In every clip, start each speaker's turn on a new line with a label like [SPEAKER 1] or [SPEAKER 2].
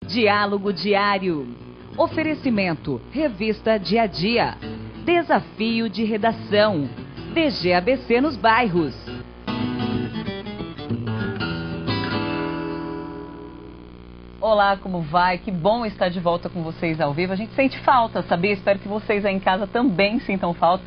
[SPEAKER 1] Diálogo diário. Oferecimento. Revista Dia a Dia. Desafio de redação. DGABC nos bairros. Olá, como vai? Que bom estar de volta com vocês ao vivo. A gente sente falta, sabia? Espero que vocês aí em casa também sintam falta.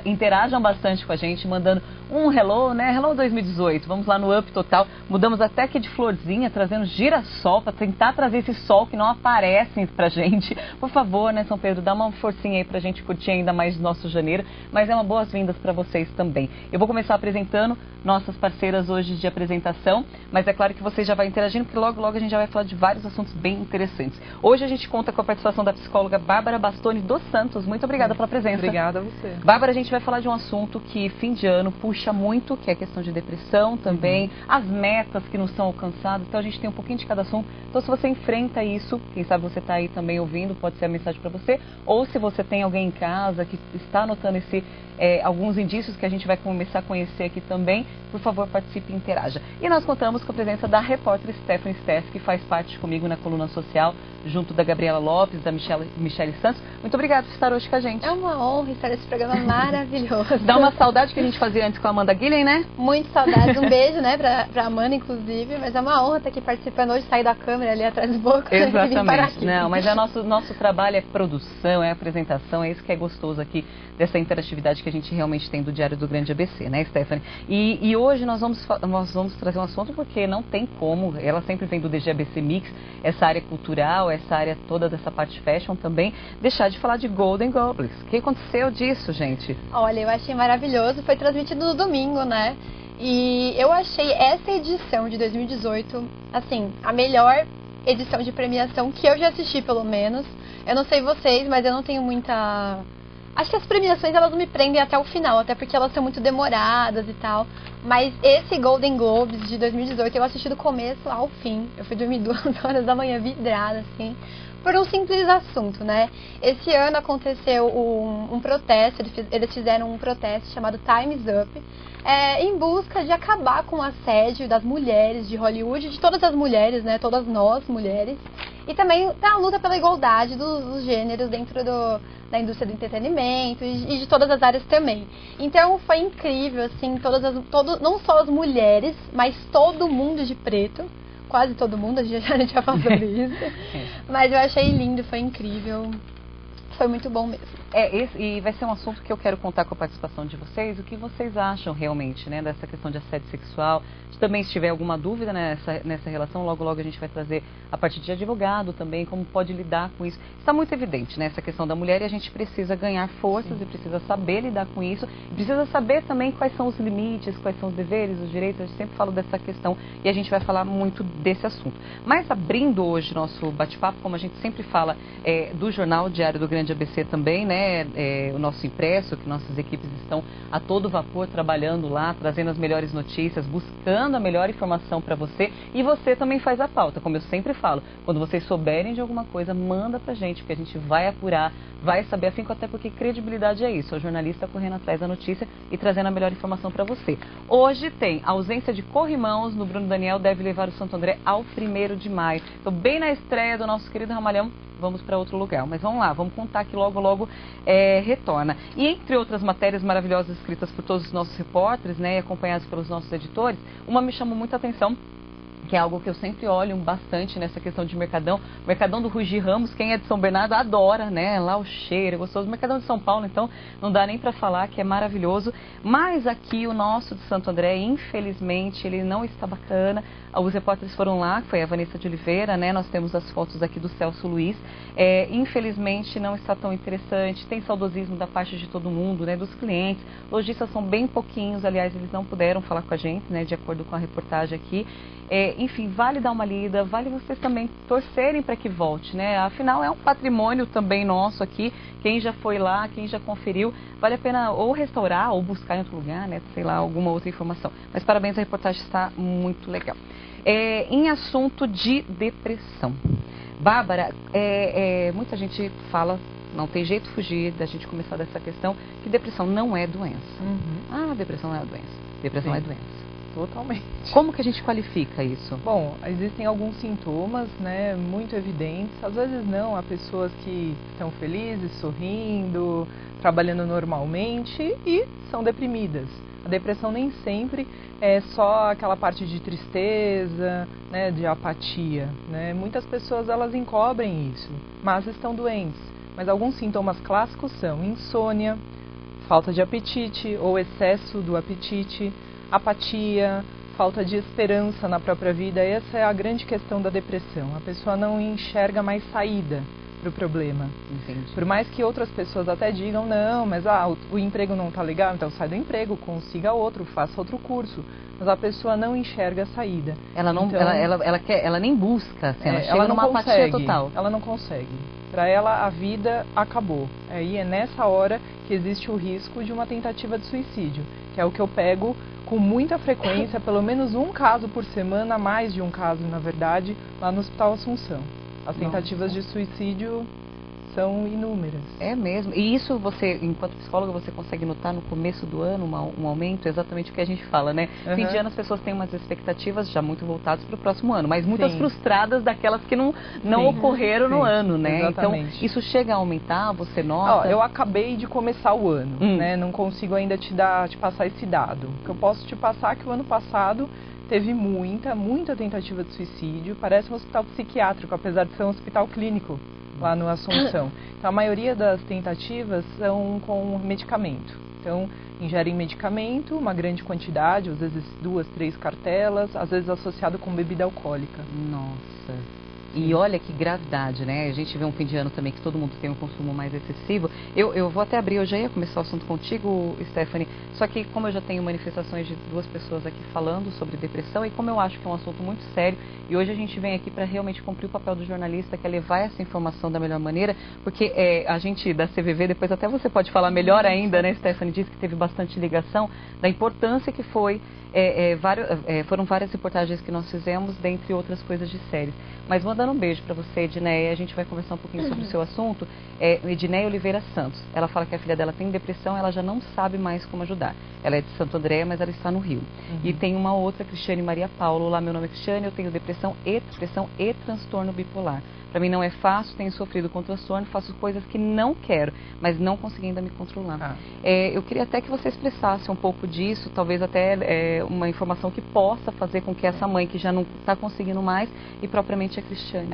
[SPEAKER 1] Interajam bastante com a gente, mandando um hello, né? Hello 2018. Vamos lá no Up Total. Mudamos até aqui de florzinha, trazendo girassol para tentar trazer esse sol que não aparece pra gente. Por favor, né, São Pedro, dá uma forcinha aí pra gente curtir ainda mais nosso janeiro. Mas é uma boas-vindas para vocês também. Eu vou começar apresentando nossas parceiras hoje de apresentação, mas é claro que você já vai interagindo, porque logo a gente já vai falar de vários assuntos bem interessantes. Hoje a gente conta com a participação da psicóloga Bárbara Bastoni dos Santos. Muito obrigada pela presença.
[SPEAKER 2] Obrigada a você.
[SPEAKER 1] Bárbara, a gente vai falar de um assunto que fim de ano puxa muito, que é a questão de depressão também, as metas que não são alcançadas, então a gente tem um pouquinho de cada assunto. Então se você enfrenta isso, quem sabe você está aí também ouvindo, pode ser a mensagem para você, ou se você tem alguém em casa que está anotando alguns indícios que a gente vai começar a conhecer aqui também, por favor, participe e interaja. E nós contamos com a presença da repórter Stephanie Stess, que faz parte comigo na coluna social, junto da Gabriela Lopes, da Michele Santos. Muito obrigada por estar hoje com a gente.
[SPEAKER 3] É uma honra estar nesse programa maravilhoso.
[SPEAKER 1] Dá uma saudade que a gente fazia antes com a Amanda Guilhem, né?
[SPEAKER 3] Muito saudade. Um beijo, né, pra Amanda, inclusive. Mas é uma honra estar aqui participando hoje, sair da câmera ali atrás do boco.
[SPEAKER 1] Exatamente. Não, mas nosso trabalho é produção, é apresentação, é isso que é gostoso aqui, dessa interatividade que a gente realmente tem do Diário do Grande ABC, né, Stephanie? E hoje nós vamos trazer um assunto porque não tem como, ela sempre vem do DGABC Mix, essa área cultural, essa área toda dessa parte fashion também, deixar de falar de Golden Globes. O que aconteceu disso, gente?
[SPEAKER 3] Olha, eu achei maravilhoso, foi transmitido no domingo, né? E eu achei essa edição de 2018, assim, a melhor edição de premiação que eu já assisti, pelo menos. Eu não sei vocês, mas eu não tenho muita... Acho que as premiações, elas não me prendem até o final, até porque elas são muito demoradas e tal. Mas esse Golden Globes de 2018, eu assisti do começo ao fim. Eu fui dormir 2 horas da manhã vidrada, assim, por um simples assunto, né? Esse ano aconteceu um protesto, eles fizeram um protesto chamado Time's Up, em busca de acabar com o assédio das mulheres de Hollywood, de todas as mulheres, né? Todas nós, mulheres. E também a luta pela igualdade dos gêneros dentro da indústria do entretenimento e de todas as áreas também. Então foi incrível, assim, não só as mulheres, mas todo mundo de preto, quase todo mundo, a gente já falou sobre isso, mas eu achei lindo, foi incrível, foi muito bom mesmo.
[SPEAKER 1] E vai ser um assunto que eu quero contar com a participação de vocês, o que vocês acham realmente, né, dessa questão de assédio sexual. Se também tiver alguma dúvida nessa relação, logo a gente vai trazer a parte de advogado também, como pode lidar com isso. Está muito evidente, né, essa questão da mulher, e a gente precisa ganhar forças e precisa saber lidar com isso, e precisa saber também quais são os limites, quais são os deveres, os direitos. A gente sempre fala dessa questão e a gente vai falar muito desse assunto. Mas abrindo hoje nosso bate-papo, como a gente sempre fala do jornal Diário do Grande ABC também, né, o nosso impresso, que nossas equipes estão a todo vapor trabalhando lá, trazendo as melhores notícias, buscando a melhor informação para você, e você também faz a pauta, como eu sempre falo, quando vocês souberem de alguma coisa, manda pra gente, porque a gente vai apurar, vai saber afinco, até porque credibilidade é isso, o jornalista correndo atrás da notícia e trazendo a melhor informação para você. Hoje tem ausência de corrimãos no Bruno Daniel, deve levar o Santo André ao 1º de maio. Então, bem na estreia do nosso querido Ramalhão, vamos para outro lugar. Mas vamos lá, vamos contar que logo retorna. E entre outras matérias maravilhosas escritas por todos os nossos repórteres, né, e acompanhadas pelos nossos editores, uma me chamou muita atenção, que é algo que eu sempre olho bastante nessa questão de Mercadão. O Mercadão do Rugi Ramos, quem é de São Bernardo adora, né? Lá o cheiro é gostoso. O Mercadão de São Paulo, então, não dá nem para falar que é maravilhoso. Mas aqui o nosso de Santo André, infelizmente, ele não está bacana. Os repórteres foram lá, foi a Vanessa de Oliveira, né? Nós temos as fotos aqui do Celso Luiz. Infelizmente, não está tão interessante. Tem saudosismo da parte de todo mundo, né? Dos clientes. Lojistas são bem pouquinhos, aliás, eles não puderam falar com a gente, né? De acordo com a reportagem aqui. Enfim, vale dar uma lida, vale vocês também torcerem para que volte, né? Afinal, é um patrimônio também nosso aqui. Quem já foi lá, quem já conferiu, vale a pena ou restaurar ou buscar em outro lugar, né? Sei lá, alguma outra informação. Mas parabéns, a reportagem está muito legal. Em assunto de depressão. Bárbara, muita gente fala, não tem jeito de fugir da gente começar dessa questão, que depressão não é doença.
[SPEAKER 2] Uhum.
[SPEAKER 1] Ah, depressão não é doença. Depressão é doença.
[SPEAKER 2] Totalmente.
[SPEAKER 1] Como que a gente qualifica isso?
[SPEAKER 2] Bom, existem alguns sintomas, né, muito evidentes. Às vezes não, há pessoas que estão felizes, sorrindo, trabalhando normalmente e são deprimidas. A depressão nem sempre é só aquela parte de tristeza, né, de apatia, né? Muitas pessoas elas encobrem isso, mas estão doentes. Mas alguns sintomas clássicos são insônia, falta de apetite ou excesso do apetite, apatia, falta de esperança na própria vida. Essa é a grande questão da depressão. A pessoa não enxerga mais saída para o problema.
[SPEAKER 1] Entendi.
[SPEAKER 2] Por mais que outras pessoas até digam, não, mas o emprego não está legal, então sai do emprego, consiga outro, faça outro curso. Mas a pessoa não enxerga a saída.
[SPEAKER 1] Ela não,
[SPEAKER 2] então,
[SPEAKER 1] ela nem busca, assim, ela chega
[SPEAKER 2] ela não
[SPEAKER 1] numa apatia
[SPEAKER 2] consegue,
[SPEAKER 1] total.
[SPEAKER 2] Ela não consegue. Para ela, a vida acabou. Aí é nessa hora que existe o risco de uma tentativa de suicídio, que é o que eu pego com muita frequência, pelo menos um caso por semana, mais de um caso, na verdade, lá no Hospital Assunção. As tentativas de suicídio são inúmeras.
[SPEAKER 1] É mesmo. E isso você, enquanto psicóloga, você consegue notar no começo do ano um aumento, exatamente o que a gente fala, né? Fim de ano as pessoas têm umas expectativas já muito voltadas para o próximo ano, mas muitas frustradas daquelas que não ocorreram no ano, né?
[SPEAKER 2] Exatamente.
[SPEAKER 1] Então, isso chega a aumentar, você nota?
[SPEAKER 2] Eu acabei de começar o ano, né? Não consigo ainda te passar esse dado. O que eu posso te passar é que o ano passado teve muita tentativa de suicídio. Parece um hospital psiquiátrico, apesar de ser um hospital clínico lá no Assunção. Então, a maioria das tentativas são com medicamento. Então, ingerem medicamento, uma grande quantidade, às vezes 2, 3 cartelas, às vezes associado com bebida alcoólica.
[SPEAKER 1] Nossa. E olha que gravidade, né? A gente vê um fim de ano também que todo mundo tem um consumo mais excessivo. Eu vou até abrir, eu já ia começar o assunto contigo, Stephanie, só que como eu já tenho manifestações de 2 pessoas aqui falando sobre depressão e como eu acho que é um assunto muito sério, e hoje a gente vem aqui para realmente cumprir o papel do jornalista, que é levar essa informação da melhor maneira, porque a gente da CVV, depois até você pode falar melhor ainda, né, Stephanie, disse que teve bastante ligação, da importância que foi, foram várias reportagens que nós fizemos, dentre outras coisas de séries. Mas mandando um beijo para você, Edneia, a gente vai conversar um pouquinho sobre o seu assunto. Edneia Oliveira Santos, ela fala que a filha dela tem depressão, ela já não sabe mais como ajudar. Ela é de Santo André, mas ela está no Rio. E tem uma outra, Cristiane Maria Paulo, olá, meu nome é Cristiane, eu tenho depressão e transtorno bipolar. Para mim não é fácil, tenho sofrido com transtorno, faço coisas que não quero, mas não consegui ainda me controlar. Eu queria até que você expressasse um pouco disso, talvez até uma informação que possa fazer com que essa mãe que já não está conseguindo mais e propriamente a Cristiane.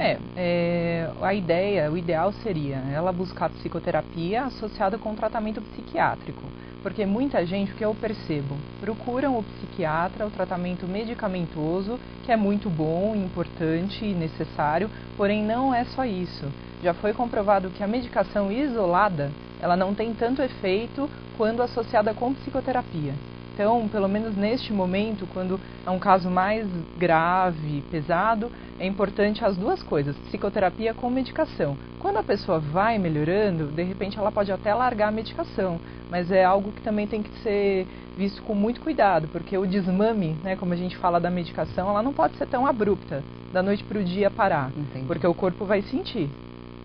[SPEAKER 2] O ideal seria ela buscar psicoterapia associada com tratamento psiquiátrico. Porque muita gente, o que eu percebo, procuram o psiquiatra, o tratamento medicamentoso, que é muito bom, importante e necessário, porém não é só isso. Já foi comprovado que a medicação isolada, ela não tem tanto efeito quando associada com psicoterapia. Então, pelo menos neste momento, quando é um caso mais grave, pesado, é importante as duas coisas, psicoterapia com medicação. Quando a pessoa vai melhorando, de repente ela pode até largar a medicação, mas é algo que também tem que ser visto com muito cuidado, porque o desmame, né, como a gente fala da medicação, ela não pode ser tão abrupta, da noite para o dia parar, porque o corpo vai sentir.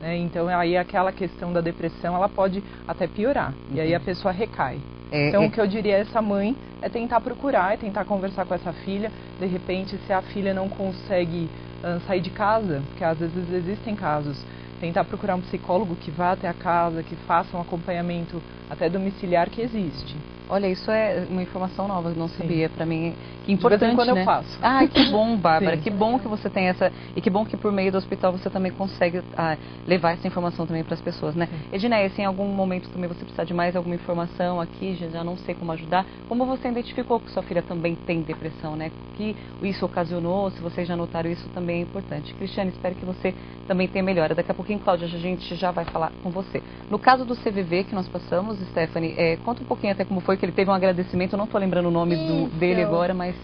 [SPEAKER 2] Então, aí aquela questão da depressão, ela pode até piorar, e aí a pessoa recai. Então, o que eu diria a essa mãe é tentar procurar, é tentar conversar com essa filha. De repente, se a filha não consegue sair de casa, porque às vezes existem casos, tentar procurar um psicólogo que vá até a casa, que faça um acompanhamento até domiciliar, que existe.
[SPEAKER 1] Olha, isso é uma informação nova, eu não sabia. Para mim, que importante,
[SPEAKER 2] de vez em quando
[SPEAKER 1] né?
[SPEAKER 2] eu faço.
[SPEAKER 1] Ah, que bom, Bárbara. Que bom que você tem essa... E que bom que por meio do hospital você também consegue levar essa informação também para as pessoas, né? Edneia, se em algum momento também você precisar de mais alguma informação aqui, já não sei como ajudar, como você identificou que sua filha também tem depressão, né? O que isso ocasionou, se vocês já notaram isso, também é importante. Cristiane, espero que você também tenha melhora. Daqui a pouquinho, Cláudia, a gente já vai falar com você. No caso do CVV que nós passamos, Stephanie, conta um pouquinho até como foi que ele teve um agradecimento, eu não estou lembrando o nome dele agora, mas...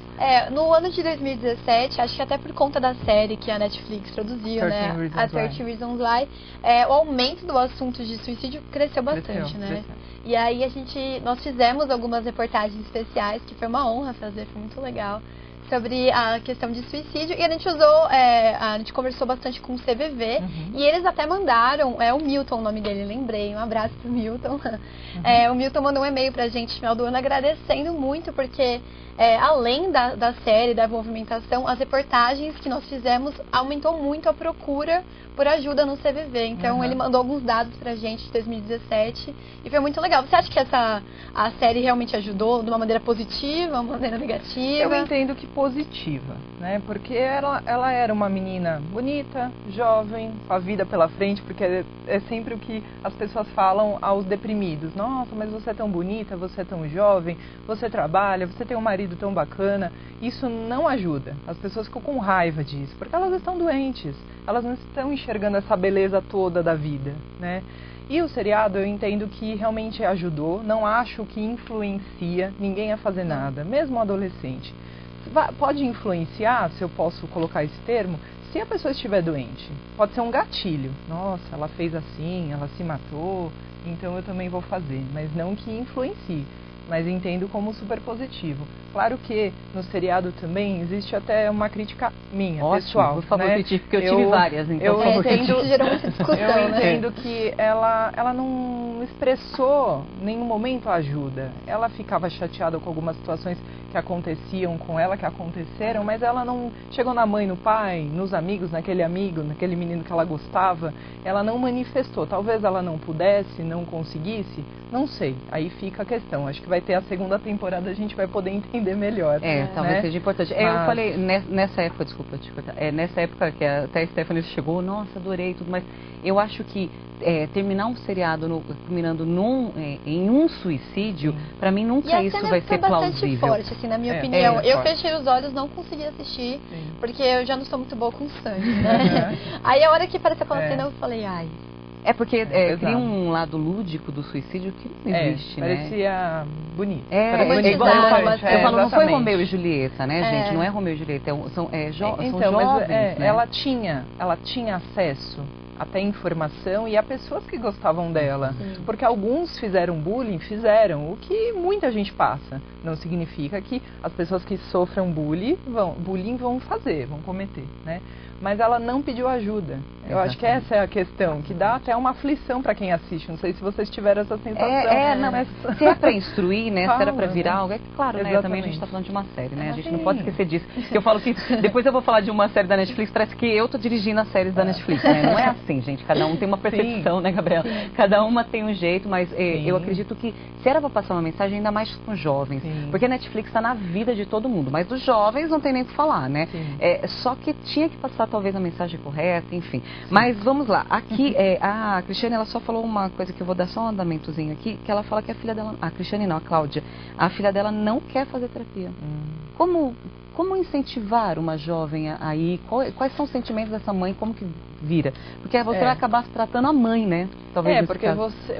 [SPEAKER 3] No ano de 2017, acho que até por conta da série que a Netflix produziu, né? A 13 Reasons Why, o aumento do assunto de suicídio cresceu bastante, né? E aí nós fizemos algumas reportagens especiais, que foi uma honra fazer, foi muito legal, sobre a questão de suicídio, e a gente a gente conversou bastante com o CVV, e eles até mandaram, o Milton, o nome dele, lembrei, um abraço pro Milton. O Milton mandou um e-mail pra gente no final do ano agradecendo muito, porque além da série, da movimentação, as reportagens que nós fizemos aumentou muito a procura por ajuda no CVV. Então, ele mandou alguns dados pra gente de 2017 e foi muito legal. Você acha que a série realmente ajudou de uma maneira positiva, uma maneira negativa?
[SPEAKER 2] Eu entendo que positiva, né? Porque ela era uma menina bonita, jovem, com a vida pela frente, porque é sempre o que as pessoas falam aos deprimidos. Nossa, mas você é tão bonita, você é tão jovem, você trabalha, você tem um marido tão bacana. Isso não ajuda. As pessoas ficam com raiva disso, porque elas estão doentes. Elas não estão enxergando essa beleza toda da vida, né? E o seriado eu entendo que realmente ajudou. Não acho que influencia ninguém a fazer nada, mesmo um adolescente. Pode influenciar, se eu posso colocar esse termo, se a pessoa estiver doente. Pode ser um gatilho. Nossa, ela fez assim, ela se matou, então eu também vou fazer. Mas não que influencie, mas entendo como super positivo. Claro que no seriado também existe até uma crítica minha, pessoal.
[SPEAKER 1] Por favor,
[SPEAKER 2] né?
[SPEAKER 1] critique, porque eu tive várias. Então,
[SPEAKER 2] Eu entendo,
[SPEAKER 3] gerou muita discussão,
[SPEAKER 2] eu
[SPEAKER 3] né?
[SPEAKER 2] entendo que ela não expressou em nenhum momento a ajuda. Ela ficava chateada com algumas situações que aconteciam com ela, que aconteceram, mas ela não chegou na mãe, no pai, nos amigos, naquele menino que ela gostava. Ela não manifestou. Talvez ela não pudesse, não conseguisse, não sei. Aí fica a questão. Acho que vai ter a segunda temporada, a gente vai poder entender melhor.
[SPEAKER 1] Talvez
[SPEAKER 2] né?
[SPEAKER 1] seja importante.
[SPEAKER 2] Mas...
[SPEAKER 1] Eu falei, nessa época, desculpa te cortar, nessa época que até a Stephanie chegou, nossa, adorei tudo, mas eu acho que terminar um seriado culminando em um suicídio, pra mim nunca isso vai ser plausível.
[SPEAKER 3] Bastante forte, assim, na minha opinião. Eu fechei os olhos, não consegui assistir, porque eu já não estou muito boa com sangue, né? Aí a hora que apareceu aquela cena, eu falei, ai...
[SPEAKER 1] É porque cria um lado lúdico do suicídio que não existe, né?
[SPEAKER 2] Parecia bonito.
[SPEAKER 1] Igual eu falo, não foi
[SPEAKER 2] exatamente.
[SPEAKER 1] Romeu e Julieta, né, gente? Não é Romeu e Julieta, são jovens, né?
[SPEAKER 2] Ela tinha acesso até informação e a pessoas que gostavam dela.
[SPEAKER 3] Sim.
[SPEAKER 2] Porque alguns fizeram bullying, o que muita gente passa. Não significa que as pessoas que sofram bullying vão cometer, né? Mas ela não pediu ajuda. Eu acho que essa é a questão, que dá até uma aflição para quem assiste. Não sei se vocês tiveram essa sensação.
[SPEAKER 1] Mas se é para instruir, né? Se era para virar algo, claro, né?
[SPEAKER 2] Exatamente.
[SPEAKER 1] Também a gente está falando de uma série, né? A gente não pode esquecer disso. Que eu falo que depois eu vou falar de uma série da Netflix, parece que eu tô dirigindo as séries da Netflix, né? Não é assim, gente. Cada um tem uma percepção, né, Gabriela? Cada uma tem um jeito, mas eu acredito que se era para passar uma mensagem, ainda mais com jovens, porque a Netflix está na vida de todo mundo, mas dos jovens não tem nem o que falar, né? Só que tinha que passar talvez a mensagem correta, enfim. Mas vamos lá. Aqui, a Cristiane, ela só falou uma coisa que eu vou dar só um andamentozinho aqui, que ela fala que a filha dela, a Cristiane não, a Cláudia, a filha dela não quer fazer terapia. Como incentivar uma jovem aí? Quais são os sentimentos dessa mãe? Como que vira? Porque você vai acabar tratando a mãe, né? Talvez
[SPEAKER 2] porque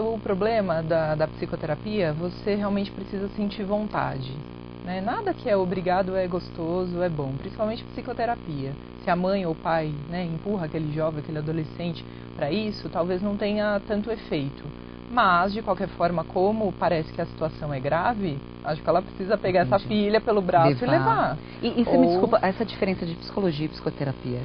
[SPEAKER 2] o problema da psicoterapia, você realmente precisa sentir vontade. Né? Nada que é obrigado é gostoso, é bom. Principalmente psicoterapia. Se a mãe ou o pai, né, empurra aquele jovem, aquele adolescente para isso, talvez não tenha tanto efeito. Mas, de qualquer forma, como parece que a situação é grave, acho que ela precisa pegar essa filha pelo braço e levar.
[SPEAKER 1] E você me desculpa, essa diferença de psicologia e psicoterapia?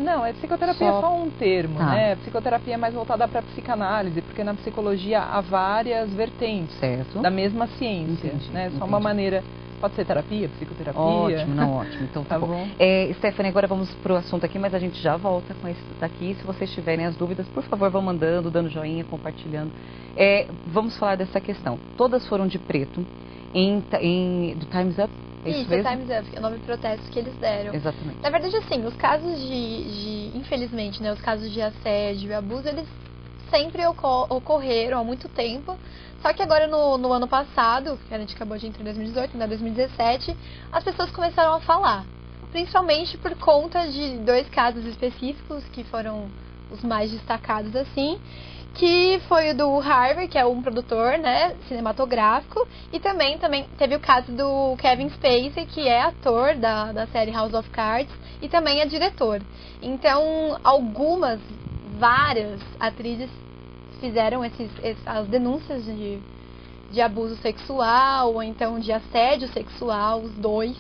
[SPEAKER 2] Não, psicoterapia é só um termo, né? Psicoterapia é mais voltada para psicanálise, porque na psicologia há várias vertentes da mesma ciência. Né? Só uma maneira... Pode ser terapia, psicoterapia?
[SPEAKER 1] Ótimo. Então tá bom. Stephanie, agora vamos pro assunto aqui, mas a gente já volta com esse daqui. Se vocês tiverem as dúvidas, por favor, vão mandando, dando joinha, compartilhando. Vamos falar dessa questão. Todas foram de preto do Time's Up?
[SPEAKER 3] Isso, Time's Up, é o nome de protesto que eles deram.
[SPEAKER 1] Exatamente.
[SPEAKER 3] Na verdade, assim, os casos infelizmente, né, os casos de assédio e abuso, eles sempre ocorreram há muito tempo. Só que agora no ano passado, que a gente acabou de entrar em 2018, né, 2017, as pessoas começaram a falar. Principalmente por conta de 2 casos específicos que foram os mais destacados assim, que foi o do Harvey, que é um produtor, né, cinematográfico, e também teve o caso do Kevin Spacey, que é ator da série House of Cards e também é diretor. Então, várias atrizes fizeram as denúncias de abuso sexual ou então de assédio sexual, os dois.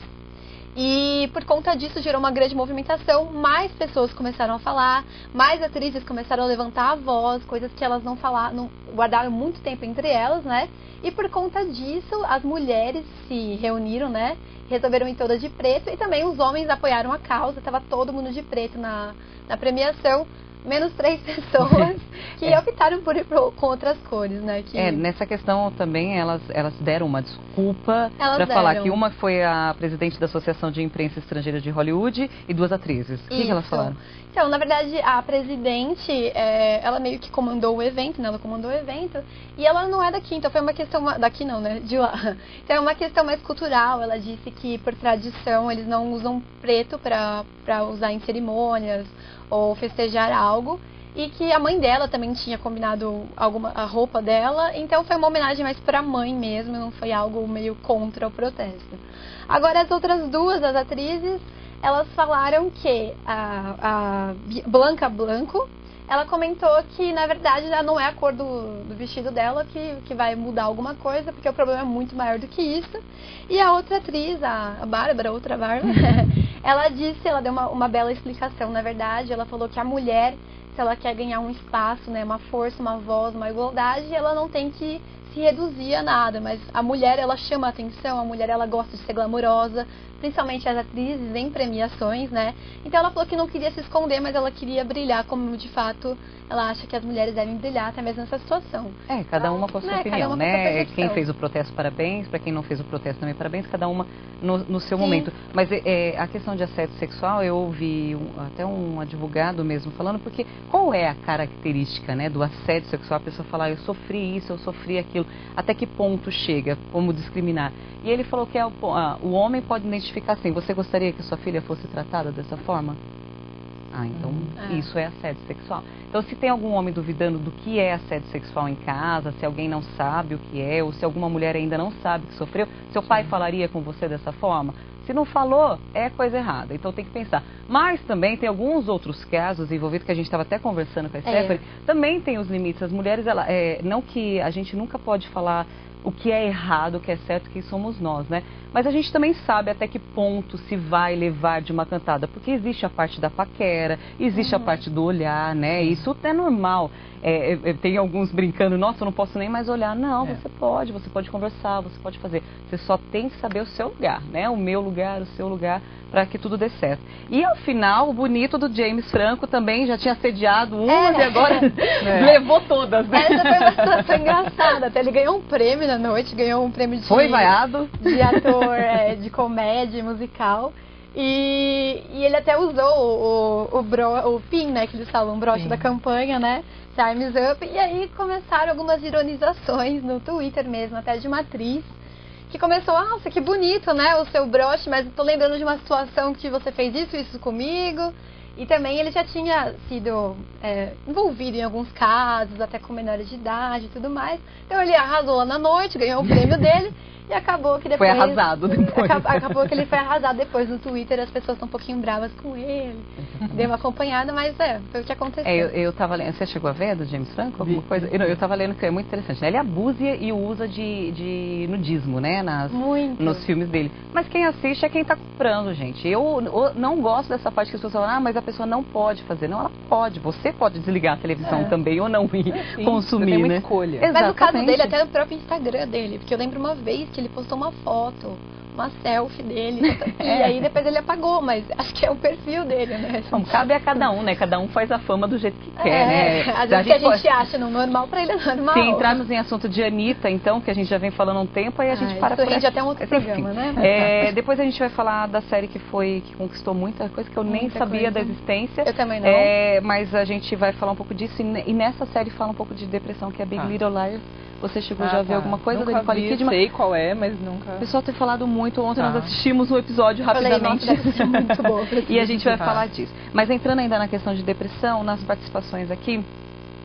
[SPEAKER 3] E por conta disso gerou uma grande movimentação, mais pessoas começaram a falar, mais atrizes começaram a levantar a voz, coisas que elas não falaram, guardaram muito tempo entre elas, né? E por conta disso, as mulheres se reuniram, né? Resolveram ir todas de preto e também os homens apoiaram a causa, estava todo mundo de preto na premiação. Menos 3 pessoas que optaram por ir com outras cores, né?
[SPEAKER 1] Nessa questão também elas deram uma desculpa para falar que uma foi a presidente da Associação de Imprensa Estrangeira de Hollywood e 2 atrizes. O que elas falaram?
[SPEAKER 3] Então, na verdade, a presidente, ela meio que comandou o evento, né? Ela comandou o evento e ela não é daqui, então foi uma questão... Daqui não, né? De lá. Então é uma questão mais cultural. Ela disse que, por tradição, eles não usam preto para usar em cerimônias ou festejar algo, e que a mãe dela também tinha combinado a roupa dela, então foi uma homenagem mais para a mãe mesmo, não foi algo meio contra o protesto. Agora as outras 2, as atrizes, elas falaram que a Blanca Blanco, ela comentou que na verdade não é a cor do vestido dela que vai mudar alguma coisa, porque o problema é muito maior do que isso. E a outra atriz, a Bárbara, outra Bárbara, ela deu uma bela explicação, na verdade. Ela falou que a mulher, se ela quer ganhar um espaço, né, uma força, uma voz, uma igualdade, ela não tem que se reduzir a nada, mas a mulher, ela chama a atenção, a mulher, ela gosta de ser glamurosa, principalmente as atrizes em premiações, né? Então ela falou que não queria se esconder, mas ela queria brilhar como de fato ela acha que as mulheres devem brilhar até mesmo nessa situação.
[SPEAKER 1] Cada uma com a sua opinião, né? Quem fez o protesto, parabéns. Para quem não fez o protesto também, parabéns. Cada uma no seu momento. Mas a questão de assédio sexual, eu ouvi até um advogado mesmo falando, porque qual é a característica, né, do assédio sexual? A pessoa falar, eu sofri isso, eu sofri aquilo. Até que ponto chega? Como discriminar? E ele falou que o homem pode identificar assim, você gostaria que sua filha fosse tratada dessa forma? Então isso é assédio sexual. Então se tem algum homem duvidando do que é assédio sexual em casa, se alguém não sabe o que é, ou se alguma mulher ainda não sabe que sofreu, seu pai falaria com você dessa forma? Se não falou, é coisa errada. Então tem que pensar. Mas também tem alguns outros casos envolvidos, que a gente estava até conversando com a Stephanie, também tem os limites. As mulheres, não que a gente nunca pode falar o que é errado, o que é certo, quem somos nós, né? Mas a gente também sabe até que ponto se vai levar de uma cantada, porque existe a parte da paquera, existe a parte do olhar, né? Isso é normal. Tem alguns brincando, nossa, eu não posso nem mais olhar. Não, você pode conversar, você pode fazer. Você só tem que saber o seu lugar, né? O meu lugar, o seu lugar, para que tudo dê certo. E ao final, o bonito do James Franco também já tinha assediado umas e agora levou todas, né?
[SPEAKER 3] Essa foi uma situação engraçada. Até ele ganhou um prêmio na noite, ganhou um prêmio de ator de comédia musical. E ele até usou o PIN, né, que eles falam, um broche da campanha, né, Time's Up. E aí começaram algumas ironizações no Twitter mesmo, até de uma atriz, que começou, nossa, que bonito, né, o seu broche, mas tô lembrando de uma situação que você fez isso comigo. E também ele já tinha sido envolvido em alguns casos, até com menores de idade e tudo mais. Então ele arrasou lá na noite, ganhou o prêmio dele. E acabou que depois...
[SPEAKER 1] Foi arrasado depois.
[SPEAKER 3] Acabou que ele foi arrasado depois no Twitter, as pessoas estão um pouquinho bravas com ele. Deu uma acompanhada, mas foi o que aconteceu.
[SPEAKER 1] Eu tava lendo, você chegou a ver do James Franco? Alguma coisa? Eu tava lendo que é muito interessante, né? Ele abusa e usa de nudismo, né? Nos filmes dele. Mas quem assiste é quem tá comprando, gente. Eu não gosto dessa parte que as pessoas falam, mas a pessoa não pode fazer. Não, ela pode. Você pode desligar a televisão também ou não ir consumir,
[SPEAKER 2] tem uma
[SPEAKER 1] né?
[SPEAKER 2] escolha.
[SPEAKER 1] Exatamente.
[SPEAKER 3] Mas no caso dele, até no próprio Instagram dele, porque eu lembro uma vez que ele postou uma foto, uma selfie dele, e aí depois ele apagou, mas acho que é o perfil dele, né?
[SPEAKER 1] Não, cabe a cada um, né? Cada um faz a fama do jeito que quer, né?
[SPEAKER 3] Às vezes que a gente acha não normal, pra ele é normal.
[SPEAKER 1] Se entrarmos em assunto de Anitta, então, que a gente já vem falando há um tempo, aí a gente para por
[SPEAKER 3] aqui. Até um outro programa, né?
[SPEAKER 1] Depois a gente vai falar da série que conquistou muita coisa, que eu nem sabia da existência.
[SPEAKER 3] Eu também não.
[SPEAKER 1] Mas a gente vai falar um pouco disso, e nessa série fala um pouco de depressão, que é Big Little Liars. Você chegou já a ver alguma coisa da Nicole Kidman?
[SPEAKER 2] Sei qual é, mas nunca...
[SPEAKER 1] O pessoal tem falado muito. Ontem nós assistimos um episódio rapidamente.
[SPEAKER 3] Muito boa.
[SPEAKER 1] E a gente vai falar disso. Mas entrando ainda na questão de depressão, nas participações aqui,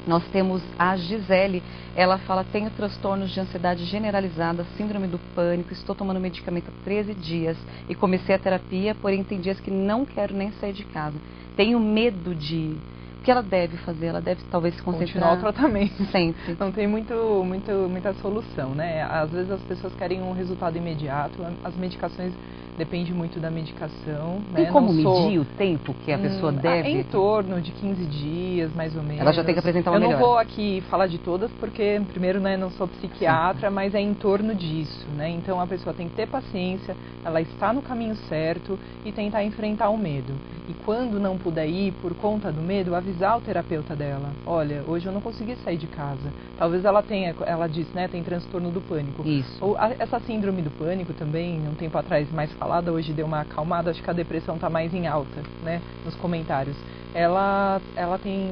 [SPEAKER 1] nós temos a Gisele. Ela fala, tenho transtornos de ansiedade generalizada, síndrome do pânico, estou tomando medicamento há 13 dias e comecei a terapia, porém tem dias que não quero nem sair de casa. Tenho medo de... O que ela deve fazer? Ela deve talvez se concentrar...
[SPEAKER 2] Continuar o tratamento.
[SPEAKER 1] Sempre.
[SPEAKER 2] Não tem muita solução, né? Às vezes as pessoas querem um resultado imediato, as medicações depende muito da medicação.
[SPEAKER 1] Tem
[SPEAKER 2] né?
[SPEAKER 1] como
[SPEAKER 2] Não sou-
[SPEAKER 1] medir o tempo que a pessoa deve?
[SPEAKER 2] Em torno de 15 dias, mais ou menos.
[SPEAKER 1] Ela já tem que apresentar uma
[SPEAKER 2] Eu não
[SPEAKER 1] melhora.
[SPEAKER 2] vou aqui falar de todas, porque, primeiro, né, não sou psiquiatra, mas é em torno disso, né? Então, a pessoa tem que ter paciência, ela está no caminho certo e tentar enfrentar o medo. E quando não puder ir, por conta do medo, avisar o terapeuta dela. Olha, hoje eu não consegui sair de casa. Talvez ela tenha, ela disse, né, tem transtorno do pânico.
[SPEAKER 1] Isso.
[SPEAKER 2] Ou essa síndrome do pânico também, um tempo atrás mais falada, hoje deu uma acalmada, acho que a depressão está mais em alta, né, nos comentários. Ela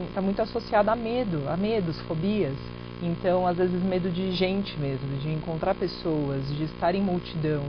[SPEAKER 2] está muito associada a medos, fobias. Então, às vezes, medo de gente mesmo, de encontrar pessoas, de estar em multidão,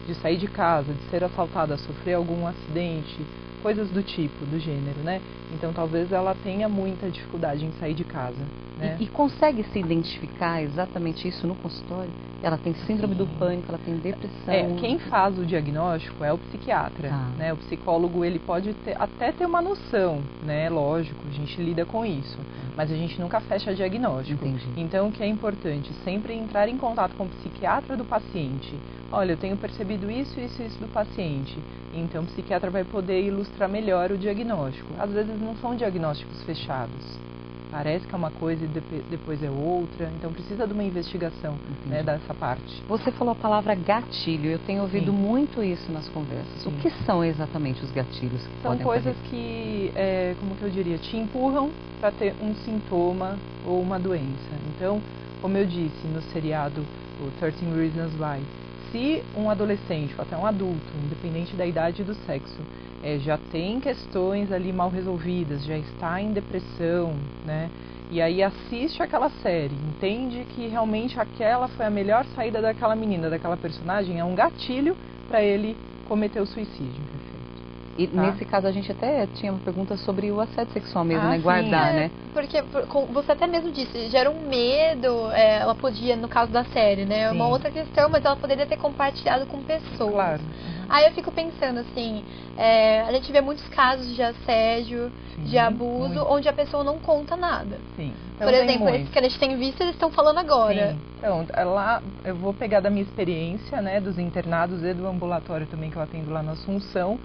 [SPEAKER 2] de sair de casa, de ser assaltada, sofrer algum acidente, coisas do tipo, do gênero, né? Então, talvez ela tenha muita dificuldade em sair de casa, né?
[SPEAKER 1] E consegue se identificar exatamente isso no consultório? Ela tem síndrome do pânico, ela tem depressão.
[SPEAKER 2] Quem faz o diagnóstico é o psiquiatra, né? O psicólogo, ele pode até ter uma noção, né? Lógico, a gente lida com isso, mas a gente nunca fecha diagnóstico.
[SPEAKER 1] Entendi.
[SPEAKER 2] Então, o que é importante? Sempre entrar em contato com o psiquiatra do paciente. Olha, eu tenho percebido isso do paciente. Então, o psiquiatra vai poder ilustrar melhor o diagnóstico. Às vezes não são diagnósticos fechados. Parece que é uma coisa e depois é outra. Então, precisa de uma investigação, né, dessa parte.
[SPEAKER 1] Você falou a palavra gatilho. Eu tenho ouvido muito isso nas conversas.
[SPEAKER 2] Sim.
[SPEAKER 1] O que são exatamente os gatilhos que
[SPEAKER 2] São
[SPEAKER 1] podem
[SPEAKER 2] coisas
[SPEAKER 1] ocorrer?
[SPEAKER 2] que, como que eu diria, te empurram para ter um sintoma ou uma doença. Então, como eu disse no seriado, o 13 Reasons Why, se um adolescente ou até um adulto, independente da idade e do sexo, já tem questões ali mal resolvidas, já está em depressão, né? E aí assiste aquela série, entende que realmente aquela foi a melhor saída daquela menina, daquela personagem, é um gatilho para ele cometer o suicídio.
[SPEAKER 1] E nesse caso a gente até tinha uma pergunta sobre o assédio sexual mesmo, né?
[SPEAKER 2] Sim.
[SPEAKER 1] Guardar, né?
[SPEAKER 3] Porque você até mesmo disse, gera um medo, ela podia, no caso da série, né? Uma outra questão, mas ela poderia ter compartilhado com pessoas.
[SPEAKER 2] Claro.
[SPEAKER 3] Aí eu fico pensando assim, a gente vê muitos casos de assédio, de abuso, onde a pessoa não conta nada.
[SPEAKER 2] Sim.
[SPEAKER 3] Por exemplo, esse que a gente tem visto, eles estão falando agora.
[SPEAKER 2] Sim. Então, lá eu vou pegar da minha experiência, né, dos internados e do ambulatório também que eu atendo lá na Assunção.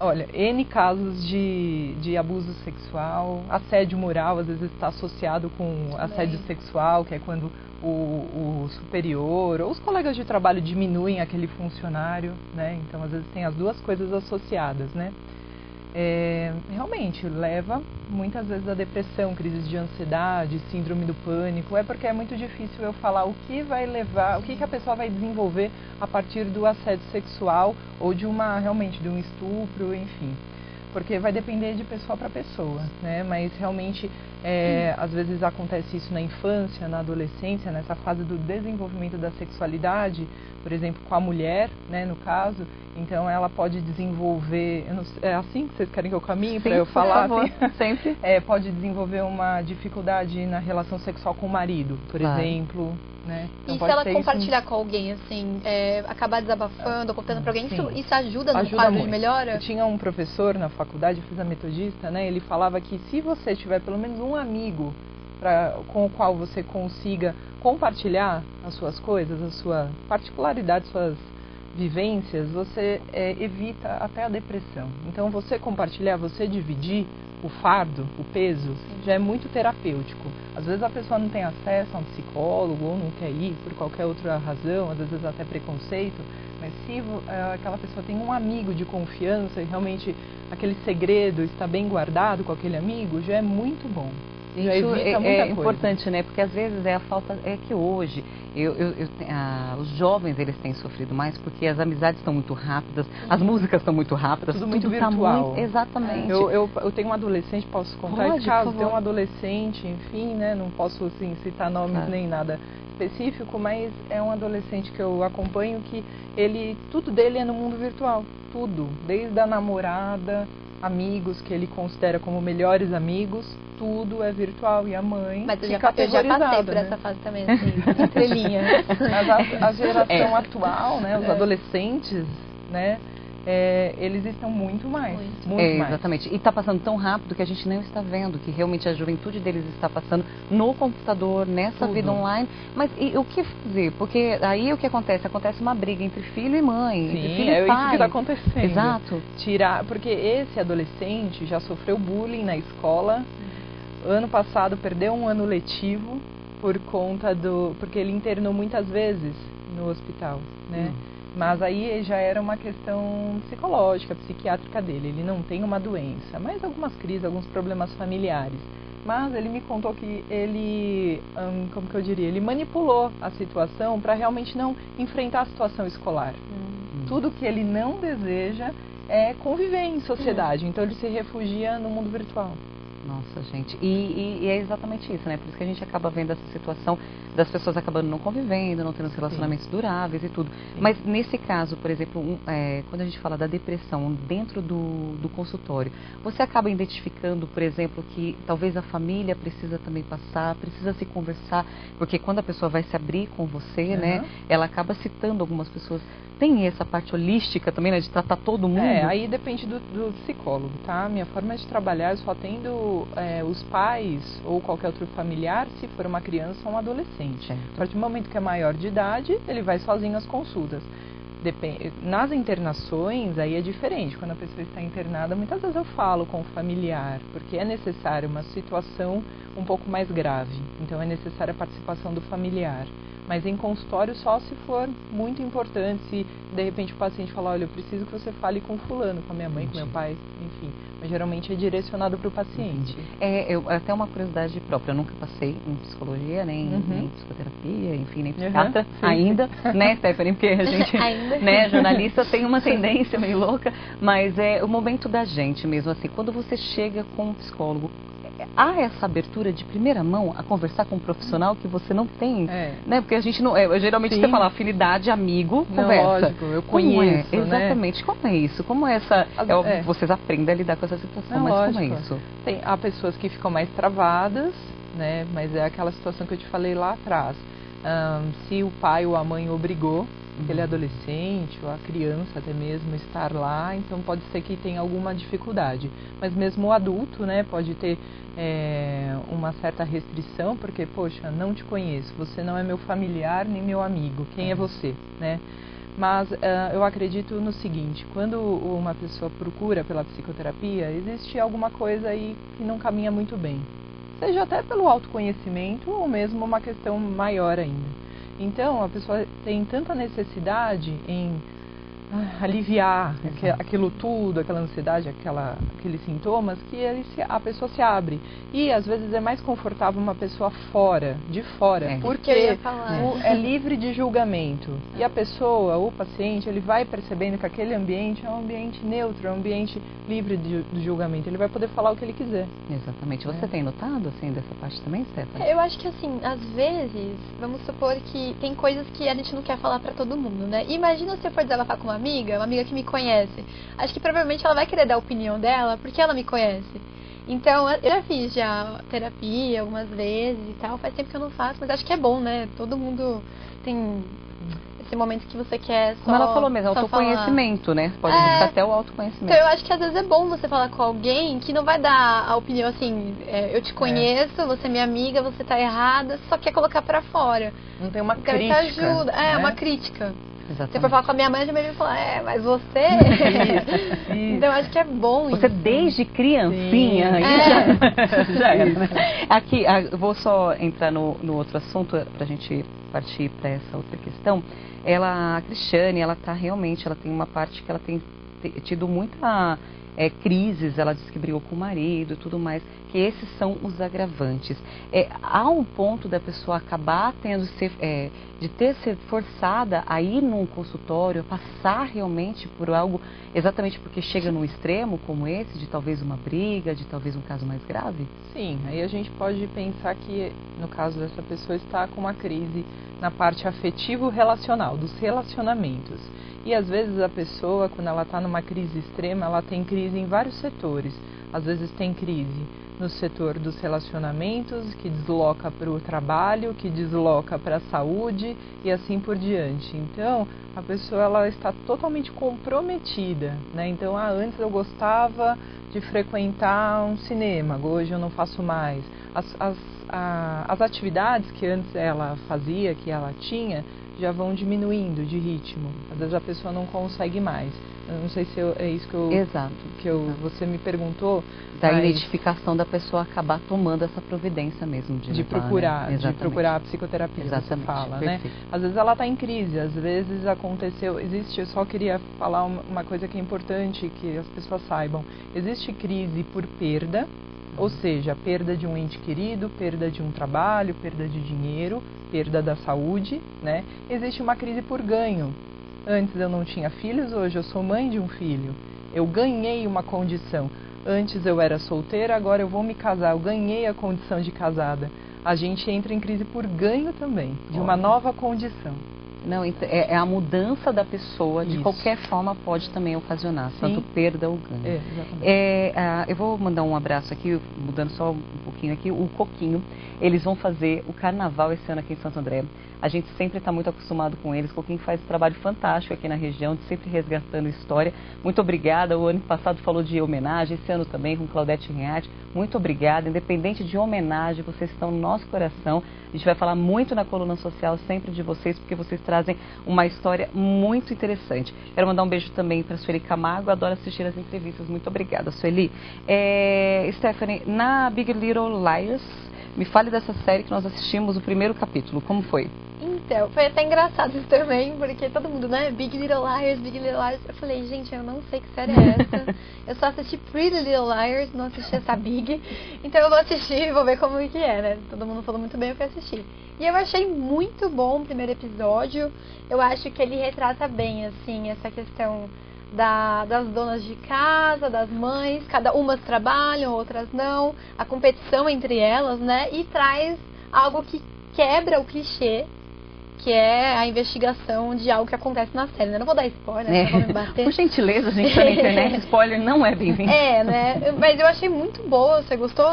[SPEAKER 2] Olha, N casos de abuso sexual, assédio moral, às vezes está associado com assédio sexual, que é quando o superior ou os colegas de trabalho diminuem aquele funcionário, né? Então, às vezes tem as duas coisas associadas, né? Realmente leva muitas vezes a depressão, crises de ansiedade, síndrome do pânico. É porque é muito difícil eu falar o que vai levar, o que a pessoa vai desenvolver a partir do assédio sexual ou de realmente de um estupro, enfim. Porque vai depender de pessoa para pessoa, né? Mas realmente, às vezes acontece isso na infância, na adolescência, nessa fase do desenvolvimento da sexualidade, por exemplo, com a mulher, né, no caso. Então, ela pode desenvolver, é assim que vocês querem que eu caminhe para eu falar?
[SPEAKER 1] Por favor, sempre.
[SPEAKER 2] Pode desenvolver uma dificuldade na relação sexual com o marido, por exemplo. Né? Então,
[SPEAKER 3] e se ela compartilhar com alguém, assim, acabar desabafando ou contando para alguém, isso ajuda no quadro de melhora?
[SPEAKER 2] Eu tinha um professor na faculdade, eu fiz a metodista, né? Ele falava que se você tiver pelo menos um amigo com o qual você consiga compartilhar as suas coisas, a sua particularidade, suas vivências, você evita até a depressão. Então, você compartilhar, você dividir o fardo, o peso, já é muito terapêutico. Às vezes a pessoa não tem acesso a um psicólogo ou não quer ir por qualquer outra razão, às vezes até preconceito, mas se aquela pessoa tem um amigo de confiança e realmente aquele segredo está bem guardado com aquele amigo, já é muito bom. Já
[SPEAKER 1] Isso
[SPEAKER 2] evita muita coisa.
[SPEAKER 1] Importante, né? Porque às vezes a falta é que hoje os jovens eles têm sofrido mais porque as amizades estão muito rápidas, as músicas estão muito rápidas,
[SPEAKER 2] tudo muito
[SPEAKER 1] tá
[SPEAKER 2] virtual.
[SPEAKER 1] Exatamente.
[SPEAKER 2] Eu tenho um adolescente, posso contar esse caso? Tem um adolescente, enfim, né? Não posso assim, citar nomes nem nada específico, mas é um adolescente que eu acompanho que tudo dele é no mundo virtual, tudo, desde a namorada, amigos que ele considera como melhores amigos, tudo é virtual e a mãe
[SPEAKER 3] mas
[SPEAKER 2] fica
[SPEAKER 3] eu já passei por
[SPEAKER 2] né?
[SPEAKER 3] essa fase também, assim, entrelinha.
[SPEAKER 2] Mas a geração atual, né, os adolescentes, né, eles estão muito mais. Muito mais.
[SPEAKER 1] Exatamente. E está passando tão rápido que a gente não está vendo, que realmente a juventude deles está passando no computador, nessa vida online. Mas e o que fazer? Porque aí o que acontece? Acontece uma briga entre filho e mãe,
[SPEAKER 2] Sim,
[SPEAKER 1] entre filho e pai.
[SPEAKER 2] isso que está acontecendo.
[SPEAKER 1] Exato.
[SPEAKER 2] Porque esse adolescente já sofreu bullying na escola. Ano passado perdeu um ano letivo por conta porque ele internou muitas vezes no hospital, né? Mas aí já era uma questão psicológica, psiquiátrica dele. Ele não tem uma doença, mas algumas crises, alguns problemas familiares. Mas ele me contou que ele, como que eu diria, ele manipulou a situação para realmente não enfrentar a situação escolar. Tudo que ele não deseja é conviver em sociedade, então ele se refugia no mundo virtual.
[SPEAKER 1] Nossa, gente. E é exatamente isso, né? Por isso que a gente acaba vendo essa situação das pessoas acabando não convivendo, não tendo relacionamentos duráveis e tudo. Sim. Mas nesse caso, por exemplo, quando a gente fala da depressão dentro do consultório, você acaba identificando, por exemplo, que talvez a família precisa também passar, precisa se conversar, porque quando a pessoa vai se abrir com você, né? Ela acaba citando algumas pessoas. Tem essa parte holística também, né? De tratar todo mundo?
[SPEAKER 2] Aí depende do psicólogo, tá? Minha forma de trabalhar, eu só atendo os pais ou qualquer outro familiar, se for uma criança ou um adolescente. A partir do momento que é maior de idade, ele vai sozinho às consultas. Nas internações, aí é diferente. Quando a pessoa está internada, muitas vezes eu falo com o familiar, porque é necessário uma situação um pouco mais grave. Então é necessária a participação do familiar. Mas em consultório só se for muito importante, se de repente o paciente falar, olha, eu preciso que você fale com fulano, com a minha mãe, com meu pai, enfim. Mas geralmente é direcionado para o paciente.
[SPEAKER 1] Até uma curiosidade própria, eu nunca passei em psicologia, nem psicoterapia, enfim, nem psiquiatra ainda, né, Stephanie? Porque a gente, né, jornalista tem uma tendência meio louca, mas é o momento da gente mesmo, assim, quando você chega com um psicólogo, há essa abertura de primeira mão a conversar com um profissional que você não tem, né? Porque a gente não, geralmente você fala afinidade, amigo, conversa.
[SPEAKER 2] Lógico, eu conheço,
[SPEAKER 1] exatamente, como é isso? Como é essa, vocês aprendem a lidar com essa situação, mas lógico. Como é isso?
[SPEAKER 2] Há pessoas que ficam mais travadas, né? Mas é aquela situação que eu te falei lá atrás. Se o pai ou a mãe obrigou aquele adolescente ou a criança até mesmo estar lá, então pode ser que tenha alguma dificuldade. Mas mesmo o adulto, né, pode ter uma certa restrição, porque, poxa, não te conheço, você não é meu familiar nem meu amigo, quem é você, né? Mas eu acredito no seguinte, quando uma pessoa procura pela psicoterapia, existe alguma coisa aí que não caminha muito bem. Seja até pelo autoconhecimento ou mesmo uma questão maior ainda. Então, a pessoa tem tanta necessidade em aliviar aquilo tudo, aquela ansiedade, aqueles sintomas, que a pessoa se abre. E, às vezes, é mais confortável uma pessoa de fora, porque é livre de julgamento. E a pessoa, o paciente, ele vai percebendo que aquele ambiente é um ambiente neutro, é um ambiente livre de julgamento. Ele vai poder falar o que ele quiser.
[SPEAKER 1] Exatamente. Você tem notado, assim, dessa parte também, Stephanie?
[SPEAKER 3] Eu acho que, assim, às vezes, vamos supor que tem coisas que a gente não quer falar pra todo mundo, né? Imagina se eu for desabafar com uma amiga que me conhece. Acho que provavelmente ela vai querer dar a opinião dela, porque ela me conhece. Então, eu já fiz terapia algumas vezes e tal. Faz tempo que eu não faço, mas acho que é bom, né? Todo mundo tem esse momento que você quer só...
[SPEAKER 1] Como ela falou mesmo, autoconhecimento, né? Pode buscar até o autoconhecimento.
[SPEAKER 3] Então, eu acho que às vezes é bom você falar com alguém que não vai dar a opinião assim, eu te conheço, você é minha amiga, você tá errada, só quer colocar pra fora.
[SPEAKER 2] Não tem uma
[SPEAKER 3] crítica. Isso ajuda.
[SPEAKER 2] Né?
[SPEAKER 3] Uma crítica.
[SPEAKER 1] Exatamente.
[SPEAKER 3] Se for falar com a minha mãe, já me falar, mas você... Então, acho que é bom
[SPEAKER 1] isso. Você desde criancinha, já era, né? Aqui, eu vou só entrar no outro assunto, pra gente partir para essa outra questão. A Cristiane, ela tem uma parte que ela tem tido muita... crises, ela disse que brigou com o marido e tudo mais, que esses são os agravantes. Há um ponto da pessoa acabar de ter sido forçada a ir num consultório, passar realmente por algo, exatamente porque chega num extremo como esse, de talvez uma briga, de talvez um caso mais grave?
[SPEAKER 2] Sim, aí a gente pode pensar que, no caso dessa pessoa, está com uma crise na parte afetivo-relacional, dos relacionamentos. E às vezes a pessoa, quando ela está numa crise extrema, ela tem crise em vários setores. Às vezes tem crise no setor dos relacionamentos, que desloca para o trabalho, que desloca para a saúde e assim por diante. Então, a pessoa ela está totalmente comprometida, né? Então, antes eu gostava de frequentar um cinema, hoje eu não faço mais. As atividades que antes ela fazia, que ela tinha, já vão diminuindo de ritmo. Às vezes a pessoa não consegue mais. Eu não sei se é isso que você me perguntou.
[SPEAKER 1] Da identificação da pessoa acabar tomando essa providência mesmo de
[SPEAKER 2] procurar,
[SPEAKER 1] né?
[SPEAKER 2] De procurar a psicoterapia. Exatamente. Você fala, né? Às vezes ela está em crise, às vezes eu só queria falar uma coisa que é importante que as pessoas saibam. Existe crise por perda, ou seja, perda de um ente querido, perda de um trabalho, perda de dinheiro, perda da saúde, né? Existe uma crise por ganho. Antes eu não tinha filhos, hoje eu sou mãe de um filho. Eu ganhei uma condição. Antes eu era solteira, agora eu vou me casar. Eu ganhei a condição de casada. A gente entra em crise por ganho também, de uma nova condição.
[SPEAKER 1] Não, é a mudança da pessoa, de qualquer forma pode também ocasionar, tanto perda ou ganho.
[SPEAKER 2] Exatamente.
[SPEAKER 1] Eu vou mandar um abraço aqui, mudando só um pouquinho aqui, o Coquinho. Eles vão fazer o carnaval esse ano aqui em Santo André. A gente sempre está muito acostumado com eles. O Coquinho faz um trabalho fantástico aqui na região, sempre resgatando história. Muito obrigada. O ano passado falou de homenagem, esse ano também com Claudete Reati. Muito obrigada. Independente de homenagem, vocês estão no nosso coração. A gente vai falar muito na coluna social sempre de vocês, porque vocês trazem uma história muito interessante. Quero mandar um beijo também para a Sueli Camargo. Adoro assistir as entrevistas. Muito obrigada, Sueli. Stephanie, na Big Little Liars, me fale dessa série que nós assistimos o primeiro capítulo. Como foi?
[SPEAKER 3] Então, foi até engraçado isso também, porque todo mundo, né? Big Little Liars, Big Little Liars. Eu falei, gente, eu não sei que série é essa. Eu só assisti Pretty Little Liars, não assisti essa Big. Então eu vou assistir, vou ver como que é, né? Todo mundo falou muito bem, eu fui assistir. E eu achei muito bom o primeiro episódio. Eu acho que ele retrata bem, assim, essa questão das donas de casa, das mães. Umas trabalham, outras não. A competição entre elas, né? E traz algo que quebra o clichê, que é a investigação de algo que acontece na série, né? Não vou dar spoiler, né? Vou me bater.
[SPEAKER 1] Por gentileza, a gente tá na internet, spoiler não é bem-vindo.
[SPEAKER 3] Né? Mas eu achei muito boa, você gostou?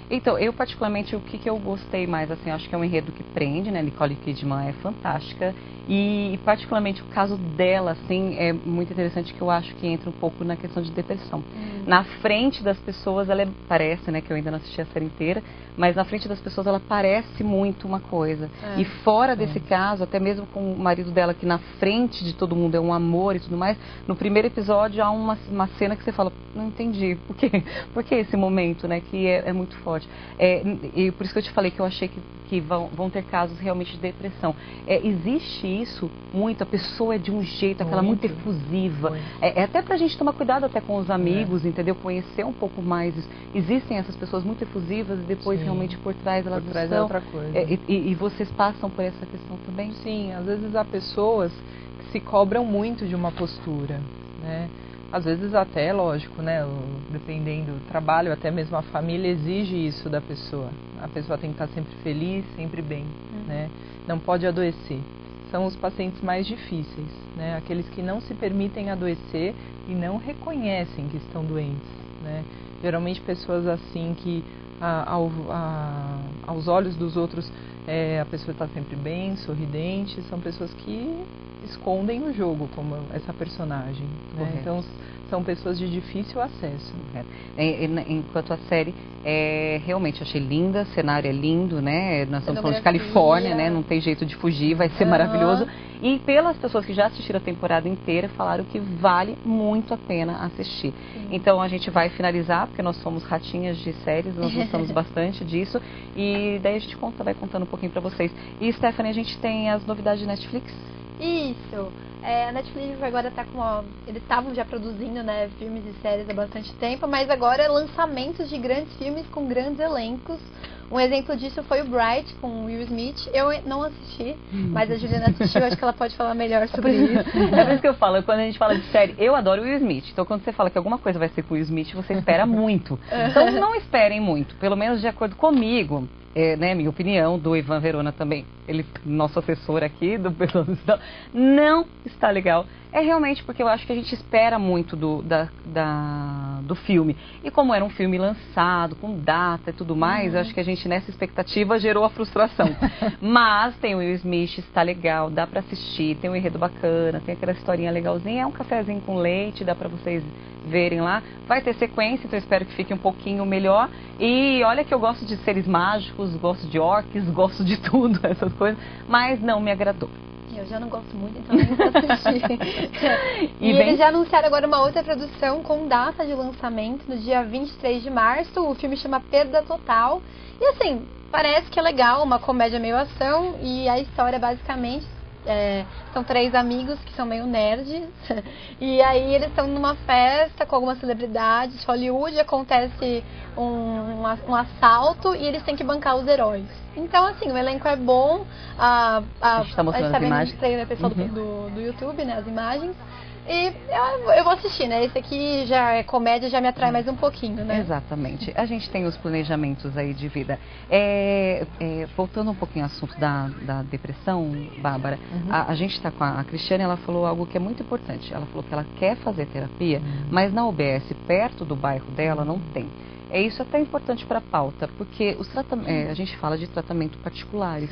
[SPEAKER 1] Então, eu particularmente, o que eu gostei mais, assim, acho que é um enredo que prende, né? Nicole Kidman é fantástica. E particularmente o caso dela, assim, é muito interessante, que eu acho que entra um pouco na questão de depressão. Na frente das pessoas, ela parece, né, que eu ainda não assisti a série inteira, mas na frente das pessoas ela parece muito uma coisa. E fora desse caso, até mesmo com o marido dela, que na frente de todo mundo é um amor e tudo mais, no primeiro episódio há uma cena que você fala, não entendi, por que esse momento, né, que é muito forte. E por isso que eu te falei que eu achei que vão ter casos realmente de depressão. Existe isso muito, a pessoa é de um jeito, aquela muito efusiva. Até pra gente tomar cuidado até com os amigos, entendeu? Conhecer um pouco mais. Existem essas pessoas muito efusivas e depois realmente por trás elas
[SPEAKER 2] estão.
[SPEAKER 1] É
[SPEAKER 2] outra coisa.
[SPEAKER 1] E vocês passam por essa questão também?
[SPEAKER 2] Sim, às vezes há pessoas que se cobram muito de uma postura, né? Às vezes até, lógico, né, dependendo do trabalho, até mesmo a família exige isso da pessoa. A pessoa tem que estar sempre feliz, sempre bem, né? Não pode adoecer. São os pacientes mais difíceis, né? Aqueles que não se permitem adoecer e não reconhecem que estão doentes, né? Geralmente pessoas assim que aos olhos dos outros a pessoa está sempre bem, sorridente, são pessoas que escondem o jogo, como essa personagem, né? Então são pessoas de difícil acesso.
[SPEAKER 1] Enquanto a série, realmente achei linda, o cenário é lindo, né? Nós estamos falando de Califórnia, né? Não tem jeito de fugir, vai ser maravilhoso. E pelas pessoas que já assistiram a temporada inteira, falaram que vale muito a pena assistir. Então a gente vai finalizar, porque nós somos ratinhas de séries, nós gostamos bastante disso. E daí a gente vai contando um pouquinho pra vocês. E Stephanie, a gente tem as novidades de Netflix?
[SPEAKER 3] Isso. A Netflix agora está eles estavam já produzindo, né, filmes e séries há bastante tempo, mas agora lançamentos de grandes filmes com grandes elencos. Um exemplo disso foi o Bright, com Will Smith. Eu não assisti, mas a Juliana assistiu, acho que ela pode falar melhor sobre isso.
[SPEAKER 1] É por isso que eu falo, quando a gente fala de série, eu adoro Will Smith. Então quando você fala que alguma coisa vai ser com Will Smith, você espera muito. Então não esperem muito, pelo menos de acordo comigo, né, minha opinião, do Ivan Verona também. nosso assessor aqui, do não está legal. É realmente porque eu acho que a gente espera muito do filme. E como era um filme lançado, com data e tudo mais, eu acho que a gente nessa expectativa gerou a frustração. Mas tem o Will Smith, está legal, dá pra assistir, tem um enredo bacana, tem aquela historinha legalzinha, é um cafezinho com leite, dá pra vocês verem lá. Vai ter sequência, então eu espero que fique um pouquinho melhor. E olha que eu gosto de seres mágicos, gosto de orcs, gosto de tudo, essas coisas, mas não me agradou.
[SPEAKER 3] Eu já não gosto muito, então nem vou assistir. E eles já anunciaram agora uma outra produção com data de lançamento no dia 23 de março. O filme chama Perda Total. E assim, parece que é legal, uma comédia meio ação. E a história basicamente são 3 amigos que são meio nerds. E aí eles estão numa festa com algumas celebridades de Hollywood. Acontece um assalto e eles têm que bancar os heróis. Então, assim, o elenco é bom.
[SPEAKER 1] A gente tá mostrando as imagens.
[SPEAKER 3] No trailer, pessoal do YouTube, né, as imagens. E eu vou assistir, né? Esse aqui já é comédia, já me atrai mais um pouquinho, né?
[SPEAKER 1] Exatamente. A gente tem os planejamentos aí de vida. Voltando um pouquinho ao assunto da depressão, Bárbara, a gente está com a Cristiane, ela falou algo que é muito importante. Ela falou que ela quer fazer terapia, mas na UBS, perto do bairro dela, não tem. Isso até importante para a pauta, porque a gente fala de tratamento particulares,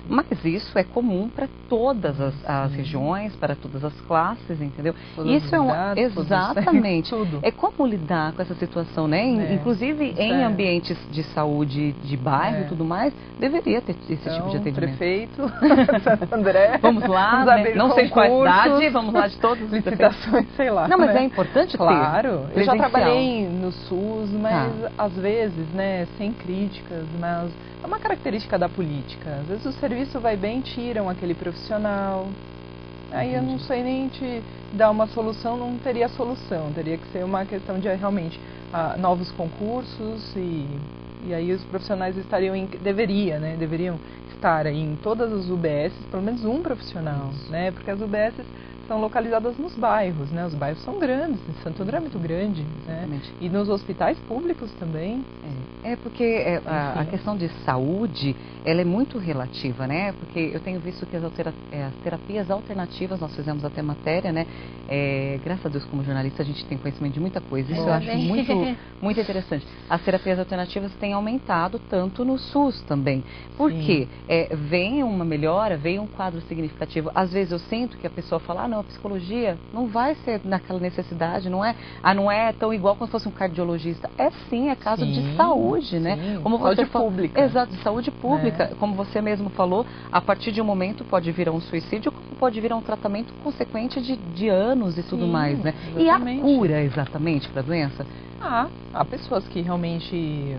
[SPEAKER 1] mas isso é comum para todas as regiões, para todas as classes, entendeu? Isso exatamente. É como lidar com essa situação, né? Inclusive em ambientes de saúde, de bairro e tudo mais, deveria ter esse tipo de atendimento.
[SPEAKER 2] Prefeito, Santo André.
[SPEAKER 1] Vamos lá, não sei de qual cidade, vamos lá de todos os
[SPEAKER 2] licitações, sei lá.
[SPEAKER 1] Não, mas é importante ter.
[SPEAKER 2] Claro, eu já trabalhei no SUS, mas às vezes, né, sem críticas, mas é uma característica da política. Às vezes o serviço vai bem, tiram aquele profissional. Aí eu não sei nem te dar uma solução, não teria solução. Teria que ser uma questão de realmente novos concursos e aí os profissionais deveriam estar aí em todas as UBSs, pelo menos um profissional, né? Porque as UBSs são localizadas nos bairros, né? Os bairros são grandes, Santo André é muito grande, né? E nos hospitais públicos também.
[SPEAKER 1] Porque a questão de saúde, ela é muito relativa, né? Porque eu tenho visto que as terapias alternativas, nós fizemos até matéria, né? Graças a Deus, como jornalista, a gente tem conhecimento de muita coisa. Isso eu acho muito interessante. As terapias alternativas têm aumentado tanto no SUS também. Porque vem uma melhora, vem um quadro significativo. Às vezes eu sinto que a pessoa fala, não, a psicologia não vai ser naquela necessidade, não é tão igual como se fosse um cardiologista. Sim, é caso de saúde, né? Como
[SPEAKER 2] saúde pública.
[SPEAKER 1] Exato, saúde pública. Como você mesmo falou, a partir de um momento pode virar um suicídio, como pode virar um tratamento consequente de anos e tudo mais, né?
[SPEAKER 2] Exatamente.
[SPEAKER 1] E a cura, exatamente, para a doença?
[SPEAKER 2] Há pessoas que realmente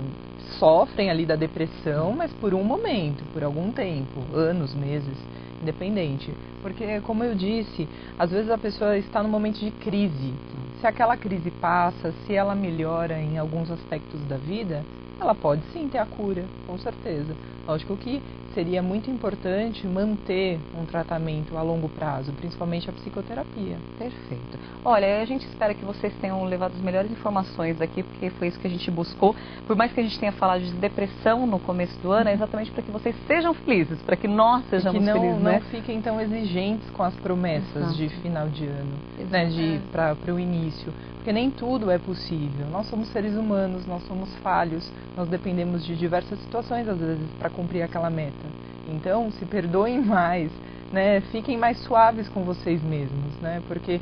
[SPEAKER 2] sofrem ali da depressão, mas por um momento, por algum tempo, anos, meses, independente. Porque, como eu disse, às vezes a pessoa está num momento de crise. Se aquela crise passa, se ela melhora em alguns aspectos da vida, ela pode sim ter a cura, com certeza. Lógico que seria muito importante manter um tratamento a longo prazo, principalmente a psicoterapia.
[SPEAKER 1] Perfeito. Olha, a gente espera que vocês tenham levado as melhores informações aqui, porque foi isso que a gente buscou. Por mais que a gente tenha falado de depressão no começo do ano, é exatamente para que vocês sejam felizes, para que nós sejamos felizes, né?
[SPEAKER 2] Não fiquem tão exigentes com as promessas de final de ano, né, para o início. Porque nem tudo é possível. Nós somos seres humanos, nós somos falhos, nós dependemos de diversas situações, às vezes, para cumprir aquela meta. Então, se perdoem mais, né? Fiquem mais suaves com vocês mesmos, né? Porque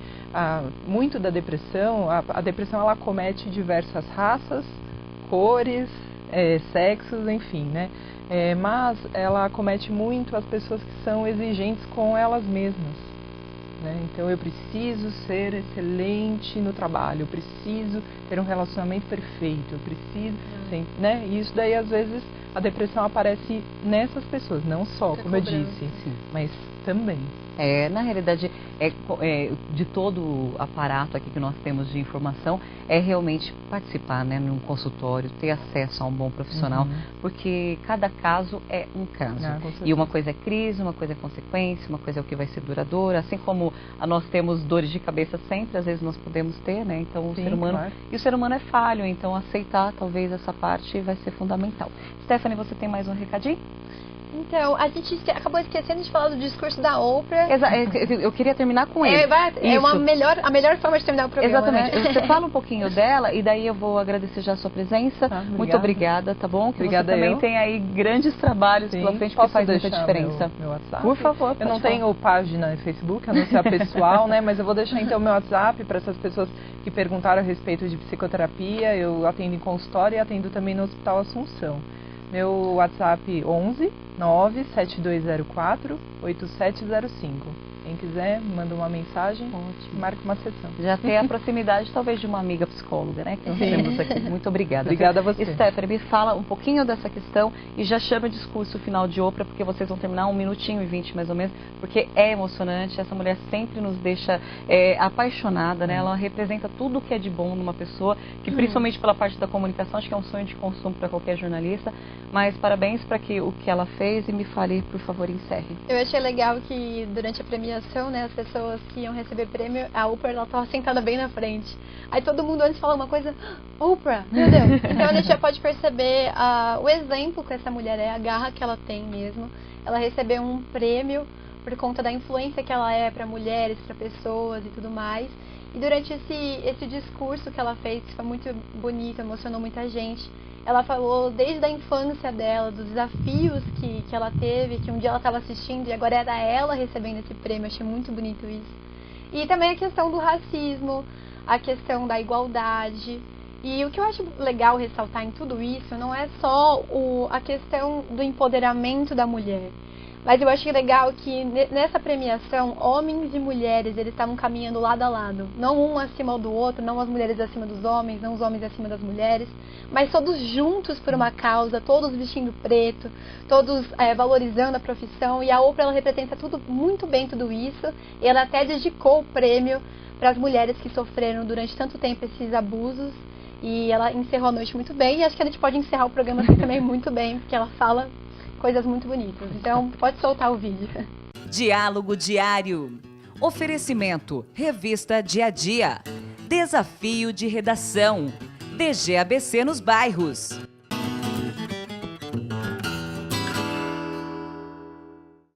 [SPEAKER 2] muito da depressão, a depressão ela acomete diversas raças, cores, sexos, enfim, né? Mas ela acomete muito as pessoas que são exigentes com elas mesmas. Então eu preciso ser excelente no trabalho, eu preciso ter um relacionamento perfeito, eu preciso, né? E isso daí às vezes a depressão aparece nessas pessoas, não só, como eu disse, mas também.
[SPEAKER 1] Na realidade, de todo o aparato aqui que nós temos de informação, é realmente participar, né, num consultório, ter acesso a um bom profissional, porque cada caso é um caso. E uma coisa é crise, uma coisa é consequência, uma coisa é o que vai ser duradouro, assim como nós temos dores de cabeça sempre, às vezes nós podemos ter, né? Então o ser humano, e o ser humano é falho, então aceitar talvez essa parte vai ser fundamental. Stephanie, você tem mais um recadinho?
[SPEAKER 3] Então, a gente acabou esquecendo de falar do discurso da Oprah.
[SPEAKER 1] Eu queria terminar com ele.
[SPEAKER 3] É a melhor forma de terminar o programa.
[SPEAKER 1] Exatamente.
[SPEAKER 3] Né?
[SPEAKER 1] Você fala um pouquinho dela e daí eu vou agradecer já a sua presença. Muito obrigada, tá bom? Que
[SPEAKER 2] obrigada
[SPEAKER 1] você também tem aí grandes trabalhos pela frente que faz muita diferença.
[SPEAKER 2] Meu WhatsApp?
[SPEAKER 1] Por favor.
[SPEAKER 2] Eu não tenho página no Facebook, a não ser a pessoal, né? Mas eu vou deixar então o meu WhatsApp para essas pessoas que perguntaram a respeito de psicoterapia. Eu atendo em consultório e atendo também no Hospital Assunção. Meu WhatsApp 11 97204 8705. Quem quiser, manda uma mensagem, marca uma sessão.
[SPEAKER 1] Já tem a proximidade, talvez, de uma amiga psicóloga, né? Que nós temos aqui. Muito obrigada.
[SPEAKER 2] Obrigada a você.
[SPEAKER 1] Stephanie, me fala um pouquinho dessa questão e já chama o discurso final de Oprah, porque vocês vão terminar 1 minutinho e 20 mais ou menos, porque é emocionante. Essa mulher sempre nos deixa apaixonada, né? Ela representa tudo o que é de bom numa pessoa, que principalmente pela parte da comunicação, acho que é um sonho de consumo para qualquer jornalista. Mas parabéns para o que ela fez e me fale, por favor, encerre.
[SPEAKER 3] Eu achei legal que durante a premiação, né, as pessoas que iam receber prêmio, a Oprah, ela estava sentada bem na frente. Aí todo mundo antes fala uma coisa, Oprah, meu Deus. Então a gente já pode perceber o exemplo que essa mulher é, a garra que ela tem mesmo. Ela recebeu um prêmio por conta da influência que ela é para mulheres, para pessoas e tudo mais. E durante esse discurso que ela fez, que foi muito bonito, emocionou muita gente, ela falou desde a infância dela, dos desafios que ela teve, que um dia ela estava assistindo e agora era ela recebendo esse prêmio. Eu achei muito bonito isso. E também a questão do racismo, a questão da igualdade. E o que eu acho legal ressaltar em tudo isso não é só a questão do empoderamento da mulher. Mas eu achei legal que nessa premiação, homens e mulheres, eles estavam caminhando lado a lado. Não um acima do outro, não as mulheres acima dos homens, não os homens acima das mulheres, mas todos juntos por uma causa, todos vestindo preto, todos valorizando a profissão. E a Oprah, ela representa muito bem tudo isso. E ela até dedicou o prêmio para as mulheres que sofreram durante tanto tempo esses abusos. E ela encerrou a noite muito bem. E acho que a gente pode encerrar o programa assim também muito bem, porque ela fala coisas muito bonitas. Então, pode soltar o vídeo.
[SPEAKER 4] Diálogo Diário. Oferecimento, Revista Dia a Dia. Desafio de Redação. DGABC nos bairros.